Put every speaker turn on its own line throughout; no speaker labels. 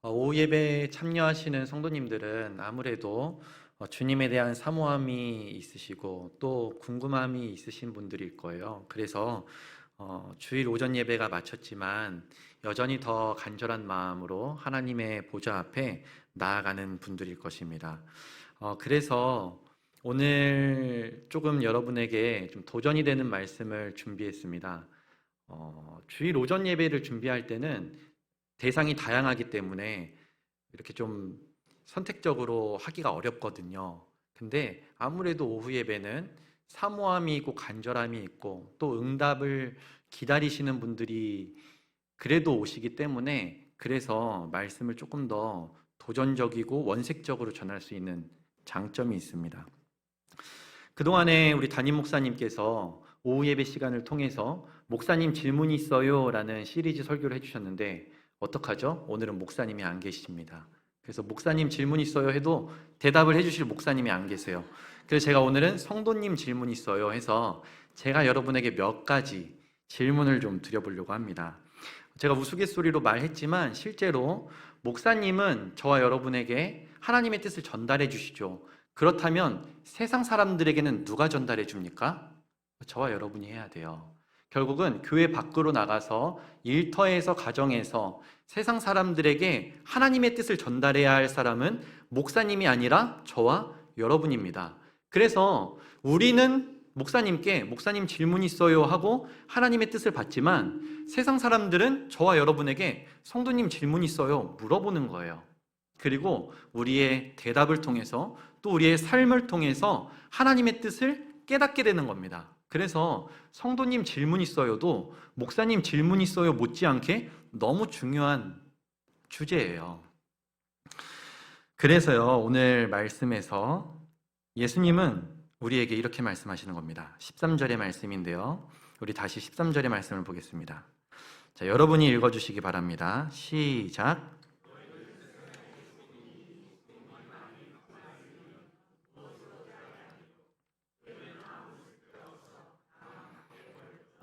오후 예배에 참여하시는 성도님들은 아무래도 주님에 대한 사모함이 있으시고 또 궁금함이 있으신 분들일 거예요. 그래서 주일 오전 예배가 마쳤지만 여전히 더 간절한 마음으로 하나님의 보좌 앞에 나아가는 분들일 것입니다. 그래서 오늘 조금 여러분에게 좀 도전이 되는 말씀을 준비했습니다. 주일 오전 예배를 준비할 때는 대상이 다양하기 때문에 이렇게 좀 선택적으로 하기가 어렵거든요. 근데 아무래도 오후 예배는 사모함이 있고 간절함이 있고 또 응답을 기다리시는 분들이 그래도 오시기 때문에 그래서 말씀을 조금 더 도전적이고 원색적으로 전할 수 있는 장점이 있습니다. 그동안에 우리 담임 목사님께서 오후 예배 시간을 통해서 목사님 질문이 있어요 라는 시리즈 설교를 해주셨는데 어떡하죠? 오늘은 목사님이 안 계십니다. 그래서 목사님 질문 있어요 해도 대답을 해주실 목사님이 안 계세요. 그래서 제가 오늘은 성도님 질문 있어요 해서 제가 여러분에게 몇 가지 질문을 좀 드려보려고 합니다. 제가 우스갯소리로 말했지만 실제로 목사님은 저와 여러분에게 하나님의 뜻을 전달해 주시죠. 그렇다면 세상 사람들에게는 누가 전달해 줍니까? 저와 여러분이 해야 돼요. 결국은 교회 밖으로 나가서 일터에서 가정에서 세상 사람들에게 하나님의 뜻을 전달해야 할 사람은 목사님이 아니라 저와 여러분입니다. 그래서 우리는 목사님께 목사님 질문 있어요 하고 하나님의 뜻을 받지만 세상 사람들은 저와 여러분에게 성도님 질문 있어요 물어보는 거예요. 그리고 우리의 대답을 통해서 또 우리의 삶을 통해서 하나님의 뜻을 깨닫게 되는 겁니다. 그래서 성도님 질문 있어요도 목사님 질문 있어요 못지않게 너무 중요한 주제예요. 그래서요, 오늘 말씀에서 예수님은 우리에게 이렇게 말씀하시는 겁니다. 13절의 말씀인데요. 우리 다시 13절의 말씀을 보겠습니다. 자, 여러분이 읽어주시기 바랍니다. 시작.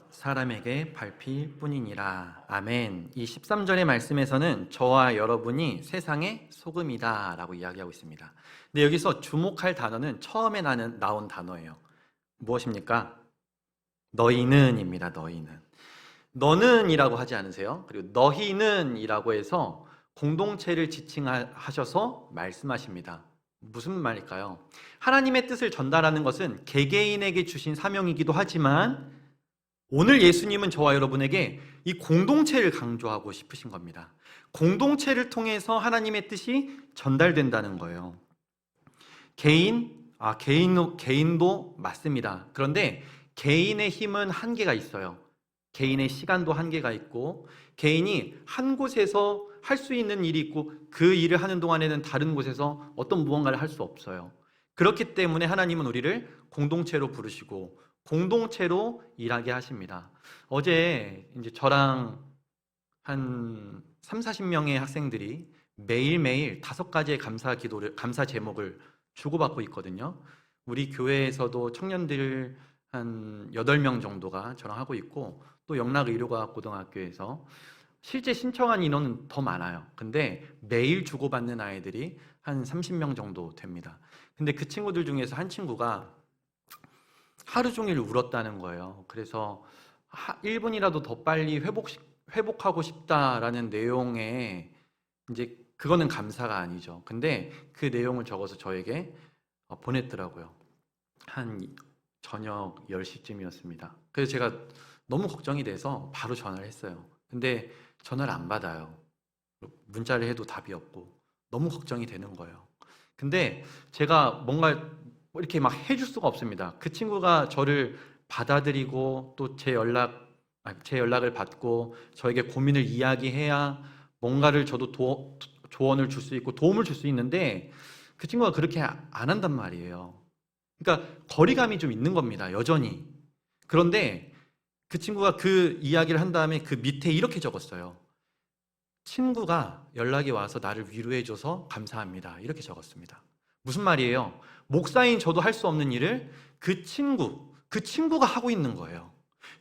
사람에게 밟힐 뿐이니라. 아멘. 이 13절의 말씀에서는 저와 여러분이 세상의 소금이다 라고 이야기하고 있습니다. 근데 여기서 주목할 단어는 처음에 나온 단어예요. 무엇입니까? 너희는 입니다. 너희는. 너는 이라고 하지 않으세요? 그리고 너희는 이라고 해서 공동체를 지칭하셔서 말씀하십니다. 무슨 말일까요? 하나님의 뜻을 전달하는 것은 개개인에게 주신 사명이기도 하지만 오늘 예수님은 저와 여러분에게 이 공동체를 강조하고 싶으신 겁니다. 공동체를 통해서 하나님의 뜻이 전달된다는 거예요. 개인도 맞습니다. 그런데 개인의 힘은 한계가 있어요. 개인의 시간도 한계가 있고 개인이 한 곳에서 할 수 있는 일이 있고 그 일을 하는 동안에는 다른 곳에서 어떤 무언가를 할 수 없어요. 그렇기 때문에 하나님은 우리를 공동체로 부르시고 공동체로 일하게 하십니다. 어제 이제 저랑 한 30-40명의 학생들이 매일매일 5가지의 감사 제목을 주고받고 있거든요. 우리 교회에서도 청년들 한 8명 정도가 저랑 하고 있고 또 영락의료과학고등학교에서 실제 신청한 인원은 더 많아요. 근데 매일 주고받는 아이들이 한 30명 정도 됩니다. 근데 그 친구들 중에서 한 친구가 하루 종일 울었다는 거예요. 그래서 1분이라도 더 빨리 회복하고 싶다라는 내용에 이제 그거는 감사가 아니죠. 근데 그 내용을 적어서 저에게 보냈더라고요. 한 저녁 10시쯤이었습니다. 그래서 제가 너무 걱정이 돼서 바로 전화를 했어요. 근데 전화를 안 받아요. 문자를 해도 답이 없고 너무 걱정이 되는 거예요. 근데 제가 뭔가 이렇게 막 해줄 수가 없습니다. 그 친구가 저를 받아들이고 또 제 연락을 받고 저에게 고민을 이야기해야 뭔가를 저도 조언을 줄 수 있고 도움을 줄 수 있는데 그 친구가 그렇게 안 한단 말이에요. 그러니까 거리감이 좀 있는 겁니다. 여전히. 그런데 그 친구가 그 이야기를 한 다음에 그 밑에 이렇게 적었어요. 친구가 연락이 와서 나를 위로해줘서 감사합니다. 이렇게 적었습니다. 무슨 말이에요? 목사인 저도 할 수 없는 일을 그 친구가 하고 있는 거예요.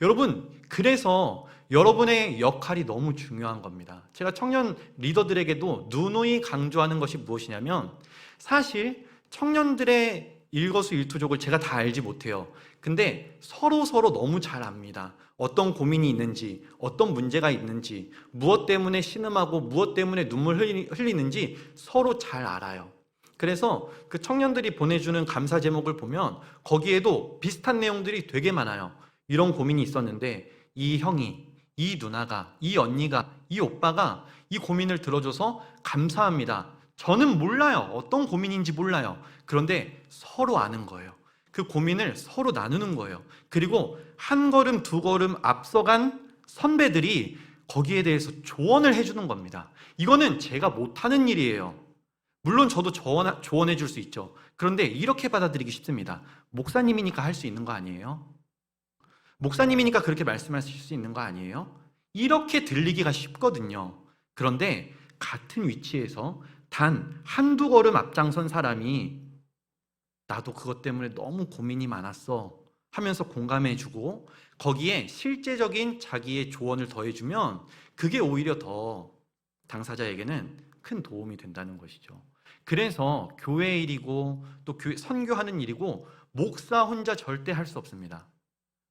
여러분, 그래서 여러분의 역할이 너무 중요한 겁니다. 제가 청년 리더들에게도 누누이 강조하는 것이 무엇이냐면, 사실 청년들의 일거수일투족을 제가 다 알지 못해요. 근데 서로 너무 잘 압니다. 어떤 고민이 있는지, 어떤 문제가 있는지, 무엇 때문에 신음하고 무엇 때문에 눈물 흘리는지 서로 잘 알아요. 그래서 그 청년들이 보내주는 감사 제목을 보면 거기에도 비슷한 내용들이 되게 많아요. 이런 고민이 있었는데 이 형이, 이 누나가, 이 언니가, 이 오빠가 이 고민을 들어줘서 감사합니다. 저는 몰라요. 어떤 고민인지 몰라요. 그런데 서로 아는 거예요. 그 고민을 서로 나누는 거예요. 그리고 한 걸음 두 걸음 앞서간 선배들이 거기에 대해서 조언을 해주는 겁니다. 이거는 제가 못하는 일이에요. 물론 저도 조언해 줄 수 있죠. 그런데 이렇게 받아들이기 쉽습니다. 목사님이니까 할 수 있는 거 아니에요? 목사님이니까 그렇게 말씀하실 수 있는 거 아니에요? 이렇게 들리기가 쉽거든요. 그런데 같은 위치에서 단 한두 걸음 앞장선 사람이 나도 그것 때문에 너무 고민이 많았어 하면서 공감해주고 거기에 실제적인 자기의 조언을 더해주면 그게 오히려 더 당사자에게는 큰 도움이 된다는 것이죠. 그래서 교회 일이고 또 선교하는 일이고 목사 혼자 절대 할 수 없습니다.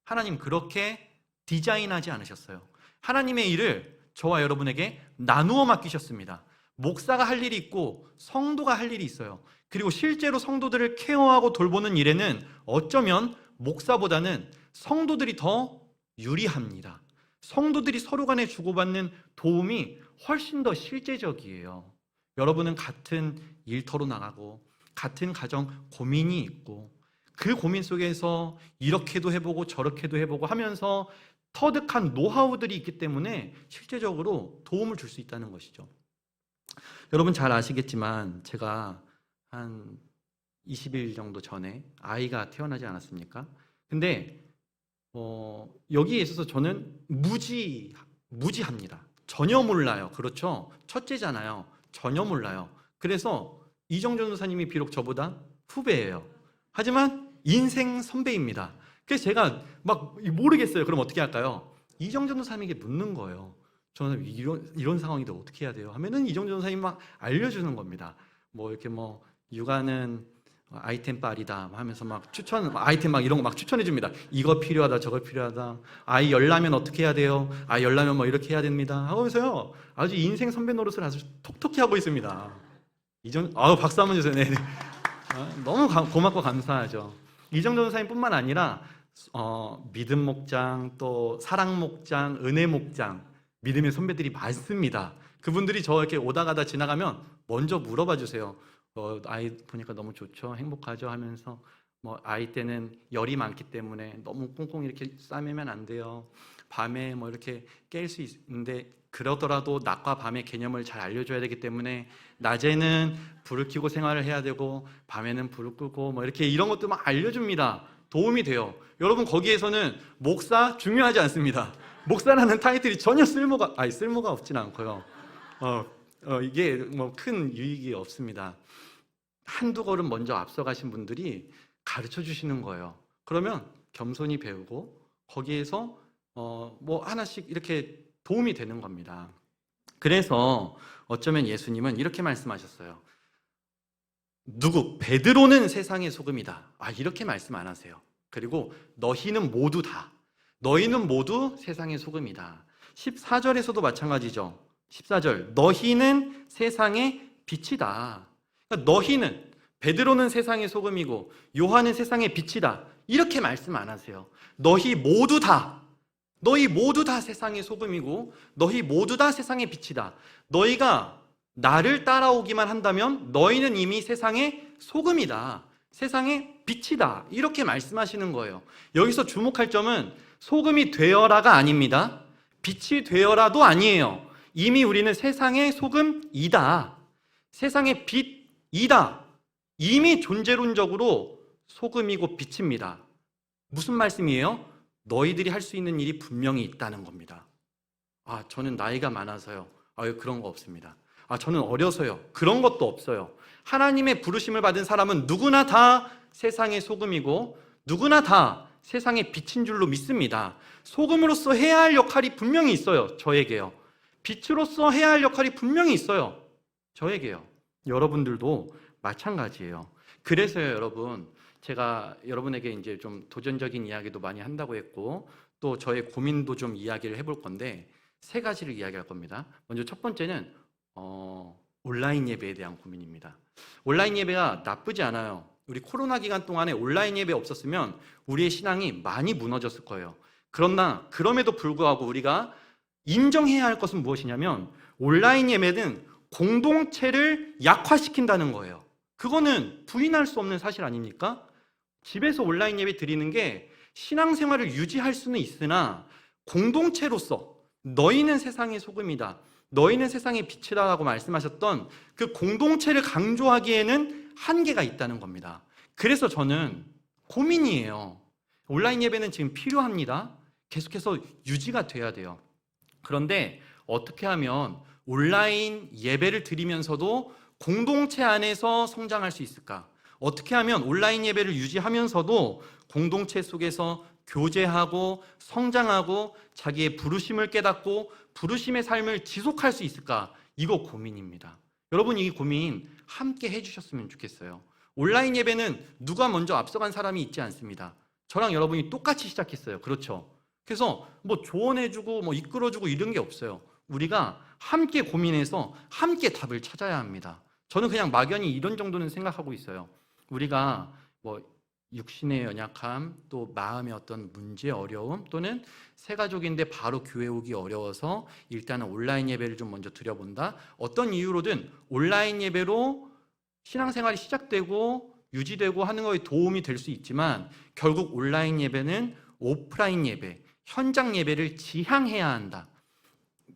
하나님 그렇게 디자인하지 않으셨어요. 하나님의 일을 저와 여러분에게 나누어 맡기셨습니다. 목사가 할 일이 있고 성도가 할 일이 있어요. 그리고 실제로 성도들을 케어하고 돌보는 일에는 어쩌면 목사보다는 성도들이 더 유리합니다. 성도들이 서로 간에 주고받는 도움이 훨씬 더 실제적이에요. 여러분은 같은 일터로 나가고 같은 가정 고민이 있고 그 고민 속에서 이렇게도 해보고 저렇게도 해보고 하면서 터득한 노하우들이 있기 때문에 실제적으로 도움을 줄 수 있다는 것이죠. 여러분 잘 아시겠지만 제가 한 20일 정도 전에 아이가 태어나지 않았습니까? 근데 여기에 있어서 저는 무지합니다. 전혀 몰라요. 그렇죠? 첫째잖아요. 전혀 몰라요. 그래서 이정전 전도사님이 비록 저보다 후배예요. 하지만 인생 선배입니다. 그래서 제가 막 모르겠어요. 그럼 어떻게 할까요? 이정전 전도사님에게 묻는 거예요. 저는 이런 상황인데 어떻게 해야 돼요? 하면은 이정전 전도사님이 막 알려주는 겁니다. 뭐 이렇게 뭐 육아는 아이템 빨이다 하면서 막 아이템 막 이런 거 막 추천해 줍니다. 이거 필요하다 저거 필요하다. 아이 열나면 어떻게 해야 돼요? 아이 열나면 뭐 이렇게 해야 됩니다. 하면서요 아주 인생 선배 노릇을 아주 톡톡히 하고 있습니다. 박수 한번 주세요. 네. 너무 고맙고 감사하죠. 이정도 전사님뿐만 아니라 믿음 목장 또 사랑 목장 은혜 목장 믿음의 선배들이 많습니다. 그분들이 저 이렇게 오다 가다 지나가면 먼저 물어봐 주세요. 아이 보니까 너무 좋죠, 행복하죠 하면서 뭐 아이 때는 열이 많기 때문에 너무 꽁꽁 이렇게 싸매면 안 돼요. 밤에 뭐 이렇게 깰 수 있는데 그러더라도 낮과 밤의 개념을 잘 알려줘야 되기 때문에 낮에는 불을 켜고 생활을 해야 되고 밤에는 불을 끄고 뭐 이렇게 이런 것도 막 알려줍니다. 도움이 돼요. 여러분 거기에서는 목사 중요하지 않습니다. 목사라는 타이틀이 전혀 쓸모가 없진 않고요. 이게 뭐 큰 유익이 없습니다. 한두 걸음 먼저 앞서가신 분들이 가르쳐 주시는 거예요. 그러면 겸손히 배우고 거기에서 뭐 하나씩 이렇게 도움이 되는 겁니다. 그래서 어쩌면 예수님은 이렇게 말씀하셨어요. 베드로는 세상의 소금이다. 이렇게 말씀 안 하세요. 그리고 너희는 모두 세상의 소금이다. 14절에서도 마찬가지죠. 14절 너희는 세상의 빛이다. 그러니까 너희는 베드로는 세상의 소금이고 요한은 세상의 빛이다. 이렇게 말씀 안 하세요. 너희 모두 다 세상의 소금이고 너희 모두 다 세상의 빛이다. 너희가 나를 따라오기만 한다면 너희는 이미 세상의 소금이다. 세상의 빛이다. 이렇게 말씀하시는 거예요. 여기서 주목할 점은 소금이 되어라가 아닙니다. 빛이 되어라도 아니에요. 이미 우리는 세상의 소금이다. 세상의 빛이다. 이미 존재론적으로 소금이고 빛입니다. 무슨 말씀이에요? 너희들이 할 수 있는 일이 분명히 있다는 겁니다. 저는 나이가 많아서요. 그런 거 없습니다. 저는 어려서요. 그런 것도 없어요. 하나님의 부르심을 받은 사람은 누구나 다 세상의 소금이고 누구나 다 세상의 빛인 줄로 믿습니다. 소금으로서 해야 할 역할이 분명히 있어요. 저에게요. 빛으로서 해야 할 역할이 분명히 있어요. 저에게요. 여러분들도 마찬가지예요. 그래서요, 여러분, 제가 여러분에게 이제 좀 도전적인 이야기도 많이 한다고 했고, 또 저의 고민도 좀 이야기를 해볼 건데, 세 가지를 이야기할 겁니다. 먼저 첫 번째는 온라인 예배에 대한 고민입니다. 온라인 예배가 나쁘지 않아요. 우리 코로나 기간 동안에 온라인 예배 없었으면 우리의 신앙이 많이 무너졌을 거예요. 그러나 그럼에도 불구하고 우리가 인정해야 할 것은 무엇이냐면, 온라인 예배는 공동체를 약화시킨다는 거예요. 그거는 부인할 수 없는 사실 아닙니까? 집에서 온라인 예배 드리는 게 신앙생활을 유지할 수는 있으나, 공동체로서 너희는 세상의 소금이다, 너희는 세상의 빛이다라고 말씀하셨던 그 공동체를 강조하기에는 한계가 있다는 겁니다. 그래서 저는 고민이에요. 온라인 예배는 지금 필요합니다. 계속해서 유지가 돼야 돼요. 그런데 어떻게 하면 온라인 예배를 드리면서도 공동체 안에서 성장할 수 있을까? 어떻게 하면 온라인 예배를 유지하면서도 공동체 속에서 교제하고 성장하고 자기의 부르심을 깨닫고 부르심의 삶을 지속할 수 있을까? 이거 고민입니다. 여러분, 이 고민 함께 해주셨으면 좋겠어요. 온라인 예배는 누가 먼저 앞서간 사람이 있지 않습니다. 저랑 여러분이 똑같이 시작했어요. 그렇죠? 그래서 뭐 조언해주고 뭐 이끌어주고 이런 게 없어요. 우리가 함께 고민해서 함께 답을 찾아야 합니다. 저는 그냥 막연히 이런 정도는 생각하고 있어요. 우리가 뭐 육신의 연약함, 또 마음의 어떤 문제, 어려움, 또는 새 가족인데 바로 교회 오기 어려워서 일단은 온라인 예배를 좀 먼저 드려본다. 어떤 이유로든 온라인 예배로 신앙생활이 시작되고 유지되고 하는 거에 도움이 될 수 있지만, 결국 온라인 예배는 오프라인 예배, 현장 예배를 지향해야 한다.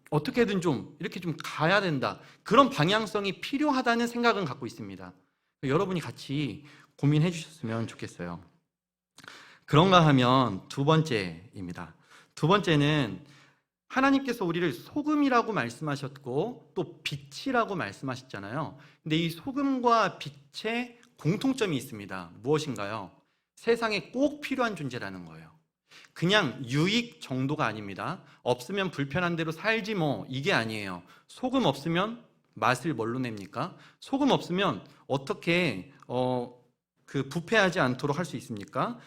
어떻게든 좀 이렇게 좀 가야 된다. 그런 방향성이 필요하다는 생각은 갖고 있습니다. 여러분이 같이 고민해 주셨으면 좋겠어요. 그런가 하면 두 번째입니다. 두 번째는 하나님께서 우리를 소금이라고 말씀하셨고 또 빛이라고 말씀하셨잖아요. 근데 이 소금과 빛의 공통점이 있습니다. 무엇인가요? 세상에 꼭 필요한 존재라는 거예요. 그냥 유익 정도가 아닙니다. 없으면 불편한 대로 살지 뭐, 이게 아니에요. 소금 없으면 맛을 뭘로 냅니까? 소금 없으면 어떻게 부패하지 않도록 할 수 있습니까?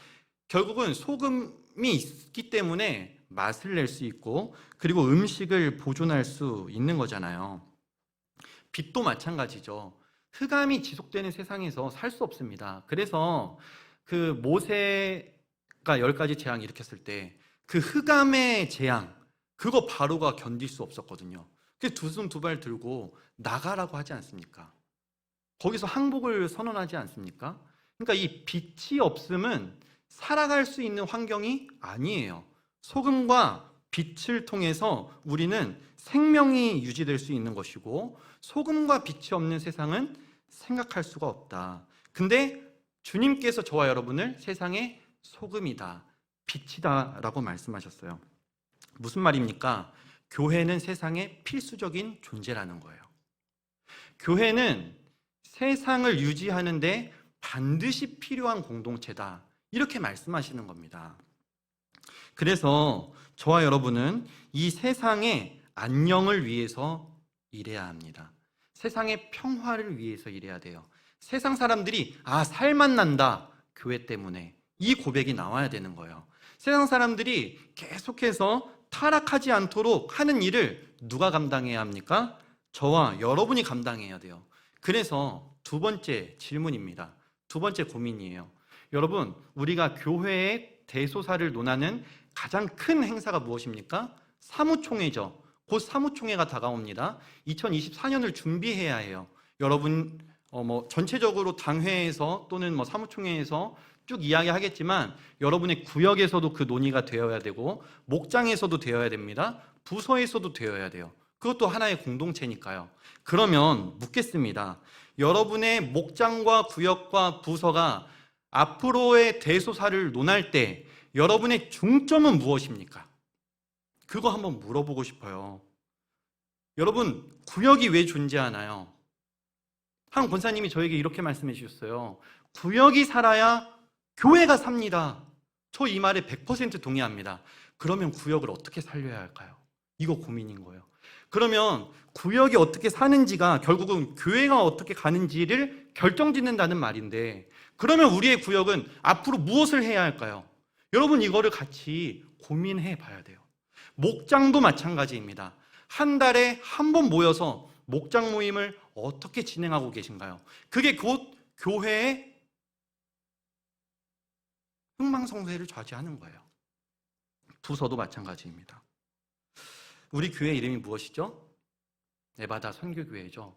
결국은 소금이 있기 때문에 맛을 낼 수 있고, 그리고 음식을 보존할 수 있는 거잖아요. 빛도 마찬가지죠. 흑암이 지속되는 세상에서 살 수 없습니다. 그래서 그 모세가 10가지 재앙 일으켰을 때 그 흑암의 재앙, 그거 바로가 견딜 수 없었거든요. 그래서 두 손 두 발 들고 나가라고 하지 않습니까? 거기서 항복을 선언하지 않습니까? 그러니까 이 빛이 없음은 살아갈 수 있는 환경이 아니에요. 소금과 빛을 통해서 우리는 생명이 유지될 수 있는 것이고, 소금과 빛이 없는 세상은 생각할 수가 없다. 근데 주님께서 저와 여러분을 세상의 소금이다, 빛이다 라고 말씀하셨어요. 무슨 말입니까? 교회는 세상의 필수적인 존재라는 거예요. 교회는 세상을 유지하는데 반드시 필요한 공동체다, 이렇게 말씀하시는 겁니다. 그래서 저와 여러분은 이 세상의 안녕을 위해서 일해야 합니다. 세상의 평화를 위해서 일해야 돼요. 세상 사람들이 살만 난다, 교회 때문에, 이 고백이 나와야 되는 거예요. 세상 사람들이 계속해서 타락하지 않도록 하는 일을 누가 감당해야 합니까? 저와 여러분이 감당해야 돼요. 그래서 두 번째 질문입니다. 두 번째 고민이에요. 여러분, 우리가 교회의 대소사를 논하는 가장 큰 행사가 무엇입니까? 사무총회죠. 곧 사무총회가 다가옵니다. 2024년을 준비해야 해요. 여러분 전체적으로 당회에서 또는 사무총회에서 쭉 이야기하겠지만, 여러분의 구역에서도 그 논의가 되어야 되고, 목장에서도 되어야 됩니다. 부서에서도 되어야 돼요. 그것도 하나의 공동체니까요. 그러면 묻겠습니다. 여러분의 목장과 구역과 부서가 앞으로의 대소사를 논할 때 여러분의 중점은 무엇입니까? 그거 한번 물어보고 싶어요. 여러분, 구역이 왜 존재하나요? 한 권사님이 저에게 이렇게 말씀해 주셨어요. 구역이 살아야 교회가 삽니다.
저 이 말에 100% 동의합니다. 그러면 구역을 어떻게 살려야 할까요? 이거 고민인 거예요. 그러면 구역이 어떻게 사는지가 결국은 교회가 어떻게 가는지를 결정짓는다는 말인데, 그러면 우리의 구역은 앞으로 무엇을 해야 할까요? 여러분, 이거를 같이 고민해 봐야 돼요. 목장도 마찬가지입니다. 한 달에 한 번 모여서 목장 모임을 어떻게 진행하고 계신가요? 그게 곧 교회의 흥망성쇠를 좌지하는 거예요. 부서도 마찬가지입니다. 우리 교회 이름이 무엇이죠? 에바다 선교교회죠.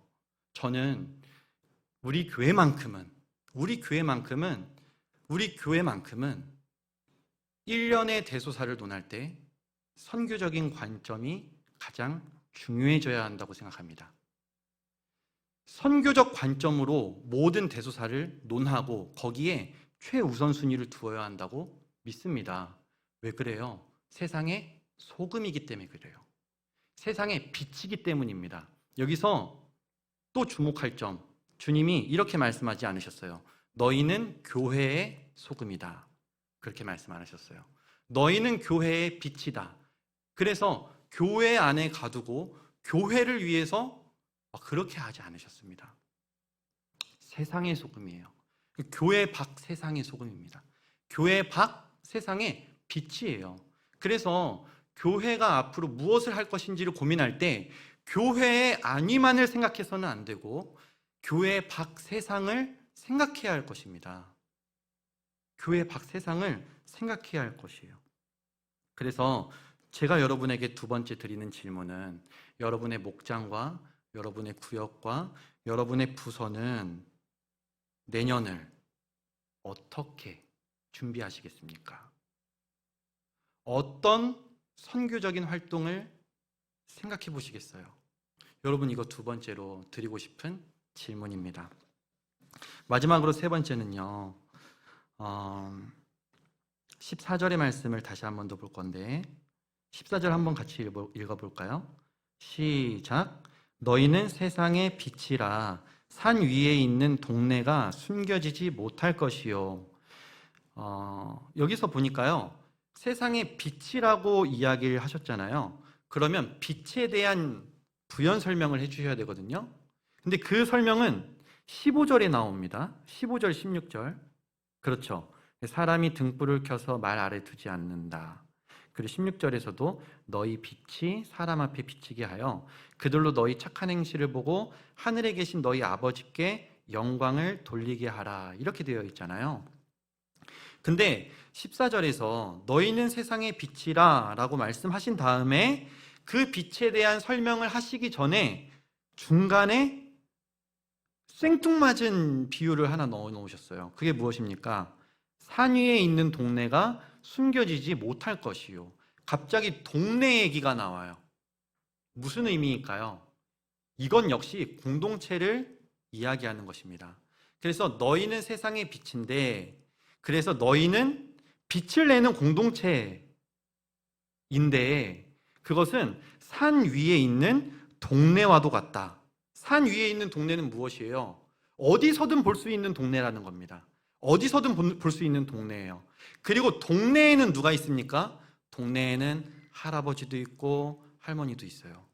저는 우리 교회만큼은 1년의 대소사를 논할 때 선교적인 관점이 가장 중요해져야 한다고 생각합니다. 선교적 관점으로 모든 대소사를 논하고 거기에 최우선순위를 두어야 한다고 믿습니다. 왜 그래요? 세상의 소금이기 때문에 그래요. 세상의 빛이기 때문입니다. 여기서 또 주목할 점, 주님이 이렇게 말씀하지 않으셨어요. 너희는 교회의 소금이다. 그렇게 말씀 안 하셨어요. 너희는 교회의 빛이다. 그래서 교회 안에 가두고 교회를 위해서 그렇게 하지 않으셨습니다. 세상의 소금이에요. 교회 밖 세상의 소금입니다. 교회 밖 세상의 빛이에요. 그래서 교회가 앞으로 무엇을 할 것인지를 고민할 때 교회의 안위만을 생각해서는 안 되고 교회 밖 세상을 생각해야 할 것입니다. 교회 밖 세상을 생각해야 할 것이에요. 그래서 제가 여러분에게 두 번째 드리는 질문은, 여러분의 목장과 여러분의 구역과 여러분의 부서는 내년을 어떻게 준비하시겠습니까? 어떤 선교적인 활동을 생각해 보시겠어요? 여러분, 이거 두 번째로 드리고 싶은 질문입니다. 마지막으로 세 번째는요, 14절의 말씀을 다시 한 번 더 볼 건데, 14절 한번 같이 읽어볼까요? 시작. 너희는 세상의 빛이라 산 위에 있는 동네가 숨겨지지 못할 것이요. 여기서 보니까요, 세상의 빛이라고 이야기를 하셨잖아요. 그러면 빛에 대한 부연 설명을 해주셔야 되거든요. 근데 그 설명은 15절에 나옵니다. 15절, 16절. 그렇죠. 사람이 등불을 켜서 말 아래 두지 않는다. 그리고 16절에서도 너희 빛이 사람 앞에 비치게 하여 그들로 너희 착한 행실을 보고 하늘에 계신 너희 아버지께 영광을 돌리게 하라. 이렇게 되어 있잖아요. 근데 14절에서 너희는 세상의 빛이라 라고 말씀하신 다음에 그 빛에 대한 설명을 하시기 전에 중간에 생뚱맞은 비유를 하나 넣어 놓으셨어요. 그게 무엇입니까? 산 위에 있는 동네가 숨겨지지 못할 것이요. 갑자기 동네 얘기가 나와요. 무슨 의미일까요? 이건 역시 공동체를 이야기하는 것입니다. 그래서 너희는 세상의 빛인데, 그래서 너희는 빛을 내는 공동체인데, 그것은 산 위에 있는 동네와도 같다. 산 위에 있는 동네는 무엇이에요? 어디서든 볼 수 있는 동네라는 겁니다. 어디서든 볼 수 있는 동네예요. 그리고 동네에는 누가 있습니까? 동네에는 할아버지도 있고 할머니도 있어요.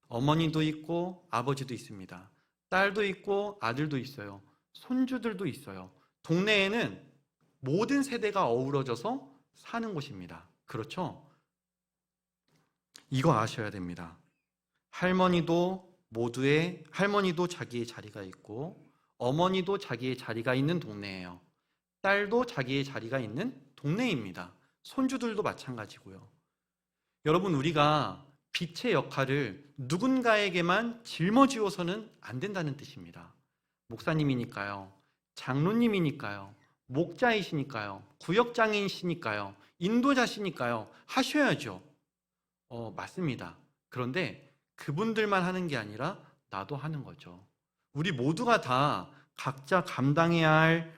어머니도 있고 아버지도 있습니다. 딸도 있고 아들도 있어요. 손주들도 있어요. 동네에는 모든 세대가 어우러져서 사는 곳입니다. 그렇죠? 이거 아셔야 됩니다. 할머니도 자기의 자리가 있고, 어머니도 자기의 자리가 있는 동네예요. 딸도 자기의 자리가 있는 동네입니다. 손주들도 마찬가지고요. 여러분, 우리가 빛의 역할을 누군가에게만 짊어지어서는 안 된다는 뜻입니다. 목사님이니까요, 장로님이니까요, 목자이시니까요, 구역장이시니까요, 인도자시니까요, 하셔야죠. 맞습니다. 그런데 그분들만 하는 게 아니라 나도 하는 거죠. 우리 모두가 다 각자 감당해야 할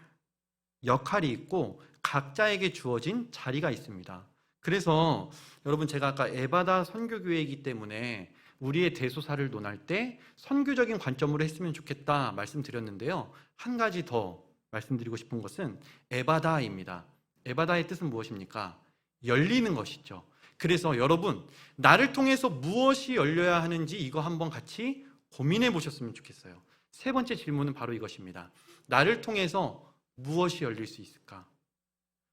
역할이 있고 각자에게 주어진 자리가 있습니다. 그래서 여러분, 제가 아까 에바다 선교교회이기 때문에 우리의 대소사를 논할 때 선교적인 관점으로 했으면 좋겠다 말씀드렸는데요. 한 가지 더 말씀드리고 싶은 것은 에바다입니다. 에바다의 뜻은 무엇입니까? 열리는 것이죠. 그래서 여러분, 나를 통해서 무엇이 열려야 하는지 이거 한번 같이 고민해 보셨으면 좋겠어요. 세 번째 질문은 바로 이것입니다. 나를 통해서 무엇이 열릴 수 있을까?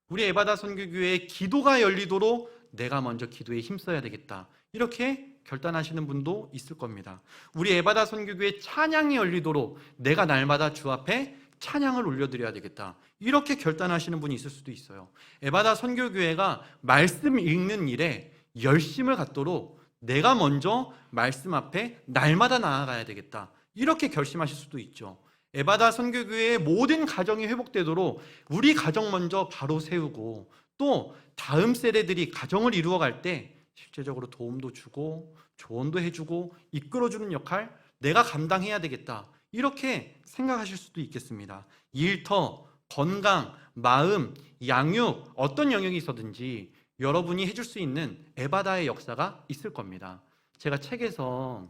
우리 에바다 선교교회의 기도가 열리도록 내가 먼저 기도에 힘써야 되겠다. 이렇게 결단하시는 분도 있을 겁니다. 우리 에바다 선교교회 찬양이 열리도록 내가 날마다 주 앞에 찬양을 올려드려야 되겠다. 이렇게 결단하시는 분이 있을 수도 있어요. 에바다 선교교회가 말씀 읽는 일에 열심을 갖도록 내가 먼저 말씀 앞에 날마다 나아가야 되겠다. 이렇게 결심하실 수도 있죠. 에바다 선교교회의 모든 가정이 회복되도록 우리 가정 먼저 바로 세우고 또 다음 세대들이 가정을 이루어갈 때 실제적으로 도움도 주고 조언도 해주고 이끌어주는 역할 내가 감당해야 되겠다. 이렇게 생각하실 수도 있겠습니다. 일터, 건강, 마음, 양육 어떤 영역이 있어든지 여러분이 해줄 수 있는 에바다의 역사가 있을 겁니다. 제가 책에서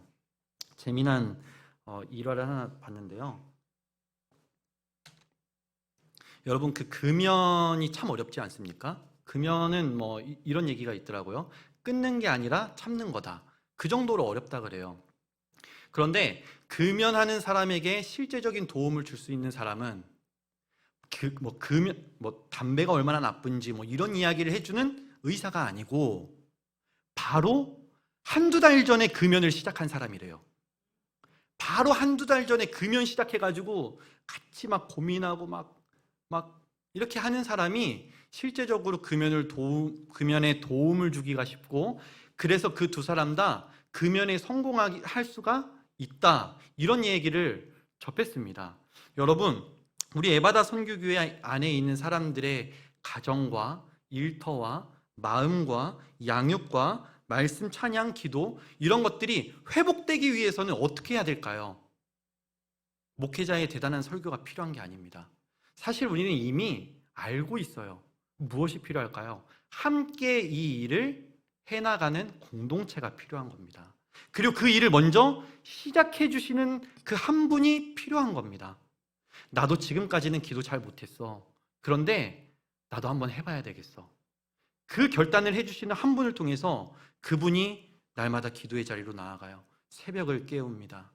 재미난 일화를 하나 봤는데요. 여러분 그 금연이 참 어렵지 않습니까? 금연은 뭐 이런 얘기가 있더라고요. 끊는 게 아니라 참는 거다. 그 정도로 어렵다 그래요. 그런데 금연하는 사람에게 실제적인 도움을 줄 수 있는 사람은 담배가 얼마나 나쁜지 이런 이야기를 해주는 의사가 아니고 바로 한두 달 전에 금연을 시작한 사람이래요. 바로 한두 달 전에 금연 시작해가지고 같이 막 고민하고 막 이렇게 하는 사람이 실제적으로 금연에 도움을 주기가 쉽고 그래서 그 두 사람 다 금연에 성공하게 할 수가 있다. 이런 얘기를 접했습니다. 여러분, 우리 에바다 선교교회 안에 있는 사람들의 가정과 일터와 마음과 양육과 말씀, 찬양, 기도 이런 것들이 회복되기 위해서는 어떻게 해야 될까요? 목회자의 대단한 설교가 필요한 게 아닙니다. 사실 우리는 이미 알고 있어요. 무엇이 필요할까요? 함께 이 일을 해나가는 공동체가 필요한 겁니다. 그리고 그 일을 먼저 시작해 주시는 그 한 분이 필요한 겁니다. 나도 지금까지는 기도 잘 못했어. 그런데 나도 한번 해봐야 되겠어. 그 결단을 해주시는 한 분을 통해서 그분이 날마다 기도의 자리로 나아가요. 새벽을 깨웁니다.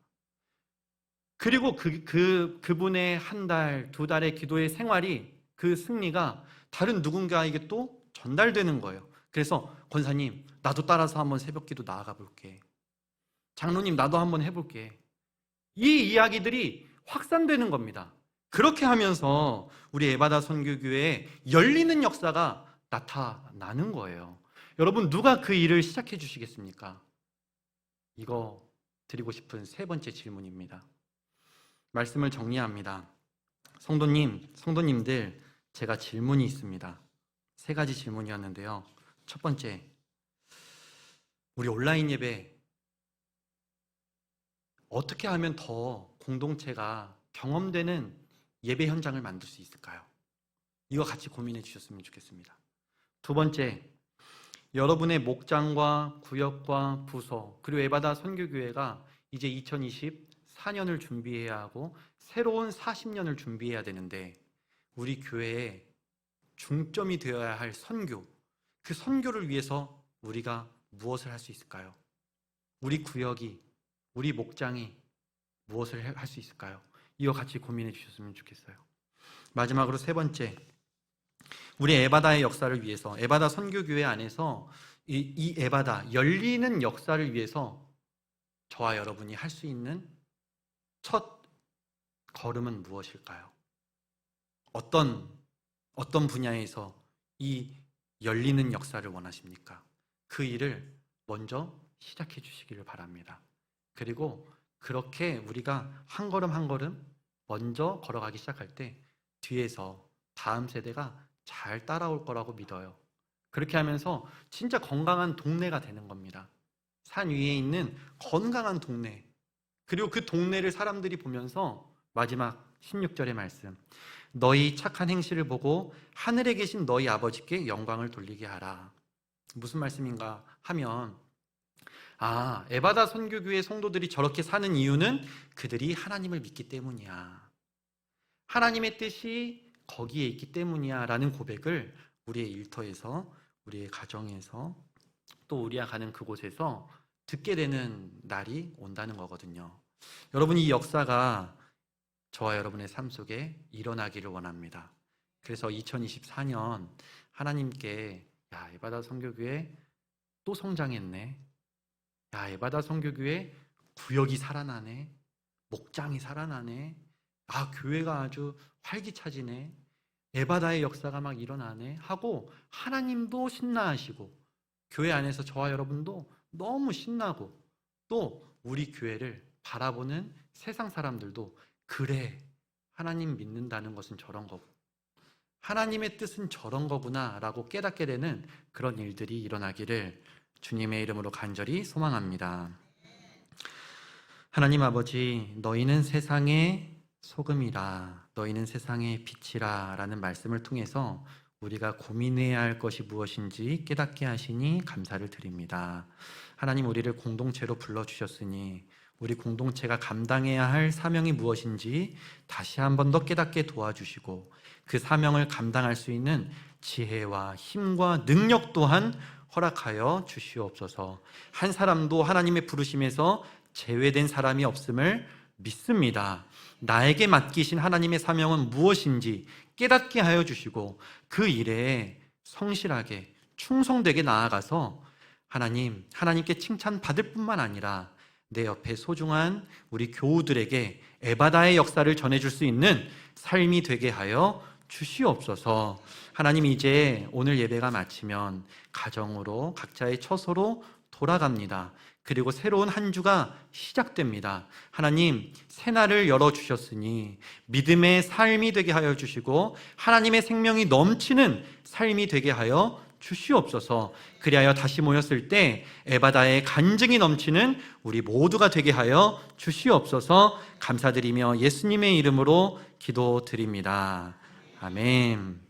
그리고 그분의 한 달, 두 달의 기도의 생활이 그 승리가 다른 누군가에게 또 전달되는 거예요. 그래서 권사님, 나도 따라서 한번 새벽 기도 나아가 볼게. 장로님, 나도 한번 해볼게. 이 이야기들이 확산되는 겁니다. 그렇게 하면서 우리 에바다 선교교회에 열리는 역사가 나타나는 거예요. 여러분, 누가 그 일을 시작해 주시겠습니까? 이거 드리고 싶은 세 번째 질문입니다. 말씀을 정리합니다. 성도님들, 제가 질문이 있습니다. 세 가지 질문이었는데요. 첫 번째, 우리 온라인 예배 어떻게 하면 더 공동체가 경험되는 예배 현장을 만들 수 있을까요? 이거 같이 고민해 주셨으면 좋겠습니다. 두 번째, 여러분의 목장과 구역과 부서 그리고 에바다 선교교회가 이제 2024년을 준비해야 하고 새로운 40년을 준비해야 되는데 우리 교회의 중점이 되어야 할 선교, 그 선교를 위해서 우리가 무엇을 할 수 있을까요? 우리 구역이, 우리 목장이 무엇을 할 수 있을까요? 이거 같이 고민해 주셨으면 좋겠어요. 마지막으로 세 번째, 우리 에바다의 역사를 위해서, 에바다 선교교회 안에서 이 에바다, 열리는 역사를 위해서 저와 여러분이 할 수 있는 첫 걸음은 무엇일까요? 어떤 분야에서 이 열리는 역사를 원하십니까? 그 일을 먼저 시작해 주시기를 바랍니다. 그리고 그렇게 우리가 한 걸음 한 걸음 먼저 걸어가기 시작할 때 뒤에서 다음 세대가 잘 따라올 거라고 믿어요. 그렇게 하면서 진짜 건강한 동네가 되는 겁니다. 산 위에 있는 건강한 동네, 그리고 그 동네를 사람들이 보면서 마지막 16절의 말씀, 너희 착한 행실을 보고 하늘에 계신 너희 아버지께 영광을 돌리게 하라. 무슨 말씀인가 하면 에바다 선교교회 성도들이 저렇게 사는 이유는 그들이 하나님을 믿기 때문이야. 하나님의 뜻이 거기에 있기 때문이야 라는 고백을 우리의 일터에서, 우리의 가정에서, 또 우리가 가는 그곳에서 듣게 되는 날이 온다는 거거든요. 여러분, 이 역사가 저와 여러분의 삶 속에 일어나기를 원합니다. 그래서 2024년 하나님께 야, 에바다 선교교회 또 성장했네. 야, 에바다 선교교회 구역이 살아나네. 목장이 살아나네. 아, 교회가 아주 활기차지네. 에바다의 역사가 막 일어나네 하고 하나님도 신나하시고 교회 안에서 저와 여러분도 너무 신나고 또 우리 교회를 바라보는 세상 사람들도 그래, 하나님 믿는다는 것은 저런 거고 하나님의 뜻은 저런 거구나 라고 깨닫게 되는 그런 일들이 일어나기를 주님의 이름으로 간절히 소망합니다. 하나님 아버지, 너희는 세상의 소금이라, 너희는 세상의 빛이라 라는 말씀을 통해서 우리가 고민해야 할 것이 무엇인지 깨닫게 하시니 감사를 드립니다. 하나님, 우리를 공동체로 불러주셨으니 우리 공동체가 감당해야 할 사명이 무엇인지 다시 한 번 더 깨닫게 도와주시고 그 사명을 감당할 수 있는 지혜와 힘과 능력 또한 허락하여 주시옵소서. 한 사람도 하나님의 부르심에서 제외된 사람이 없음을 믿습니다. 나에게 맡기신 하나님의 사명은 무엇인지 깨닫게 하여 주시고 그 일에 성실하게 충성되게 나아가서 하나님께 칭찬받을 뿐만 아니라 내 옆에 소중한 우리 교우들에게 에바다의 역사를 전해줄 수 있는 삶이 되게 하여 주시옵소서. 하나님, 이제 오늘 예배가 마치면 가정으로 각자의 처소로 돌아갑니다. 그리고 새로운 한 주가 시작됩니다. 하나님, 새날을 열어주셨으니 믿음의 삶이 되게 하여 주시고 하나님의 생명이 넘치는 삶이 되게 하여 주시옵소서. 그리하여 다시 모였을 때 에바다의 간증이 넘치는 우리 모두가 되게 하여 주시옵소서. 감사드리며 예수님의 이름으로 기도드립니다. 아멘.